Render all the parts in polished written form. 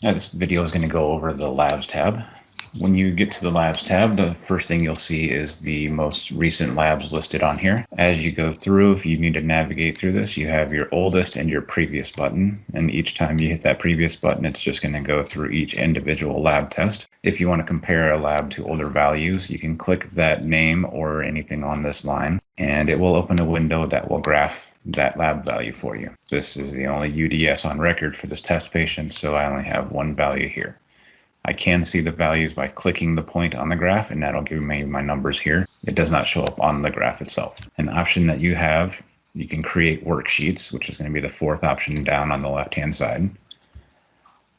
This video is going to go over the Labs tab. When you get to the Labs tab, the first thing you'll see is the most recent labs listed on here. As you go through, if you need to navigate through this, you have your oldest and your previous button. And each time you hit that previous button, it's just going to go through each individual lab test. If you want to compare a lab to older values, you can click that name or anything on this line, and it will open a window that will graph that lab value for you. This is the only UDS on record for this test patient, so I only have one value here. I can see the values by clicking the point on the graph, and that'll give me my numbers here. It does not show up on the graph itself. An option that you have, you can create worksheets, which is going to be the fourth option down on the left-hand side.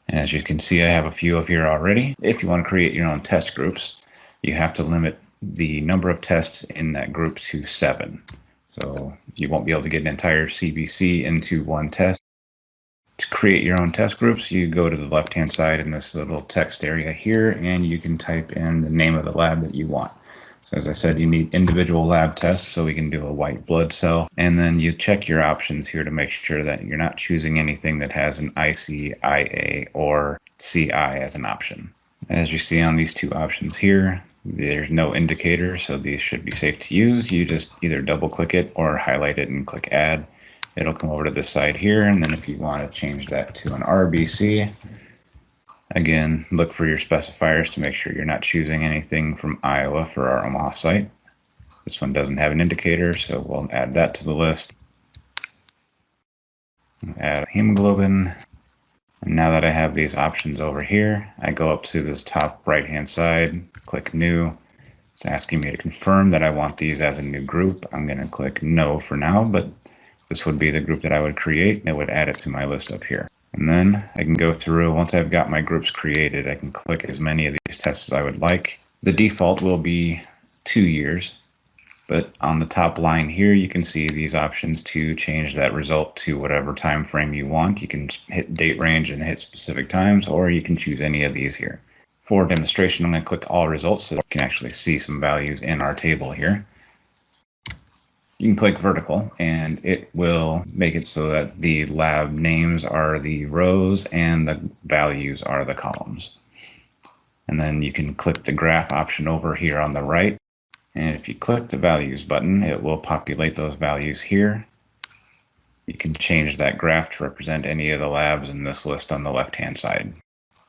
And as you can see, I have a few of here already. If you want to create your own test groups, you have to limit the number of tests in that group to 7. So you won't be able to get an entire CBC into one test. To create your own test groups, you go to the left-hand side in this little text area here, and you can type in the name of the lab that you want. So as I said, you need individual lab tests, so we can do a white blood cell. And then you check your options here to make sure that you're not choosing anything that has an IC, IA, or CI as an option. As you see on these two options here, there's no indicator, so these should be safe to use. You just either double click it or highlight it and click add. It'll come over to this side here, and then if you want to change that to an RBC, again, look for your specifiers to make sure you're not choosing anything from Iowa for our Omaha site. This one doesn't have an indicator, so we'll add that to the list. Add hemoglobin. And now that I have these options over here, I go up to this top right-hand side, click New. It's asking me to confirm that I want these as a new group. I'm going to click No for now, but this would be the group that I would create, and it would add it to my list up here. And then I can go through, once I've got my groups created, I can click as many of these tests as I would like. The default will be 2 years. But on the top line here, you can see these options to change that result to whatever time frame you want. You can hit date range and hit specific times, or you can choose any of these here. For demonstration, I'm going to click all results so you can actually see some values in our table here. You can click vertical, and it will make it so that the lab names are the rows and the values are the columns. And then you can click the graph option over here on the right. And if you click the values button, it will populate those values here. You can change that graph to represent any of the labs in this list on the left-hand side.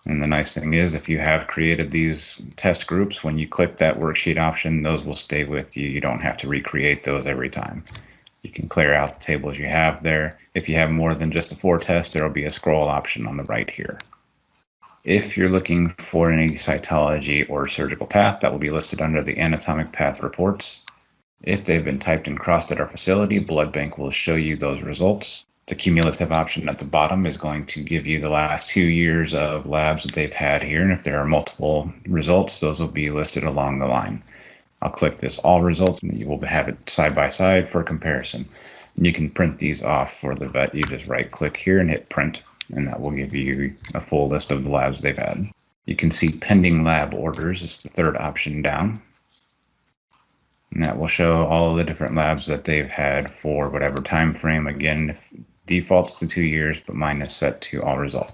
And the nice thing is, if you have created these test groups, when you click that worksheet option, those will stay with you. You don't have to recreate those every time. You can clear out the tables you have there. If you have more than just the 4 tests, there will be a scroll option on the right here. If you're looking for any cytology or surgical path, that will be listed under the anatomic path reports. If they've been typed and crossed at our facility, Blood Bank will show you those results. The cumulative option at the bottom is going to give you the last 2 years of labs that they've had here, and if there are multiple results, those will be listed along the line. I'll click this all results, and you will have it side by side for comparison. And you can print these off for the vet. You just right click here and hit print, and that will give you a full list of the labs they've had. You can see pending lab orders. It's the third option down. And that will show all of the different labs that they've had for whatever time frame. Again, if defaults to 2 years, but mine is set to all results.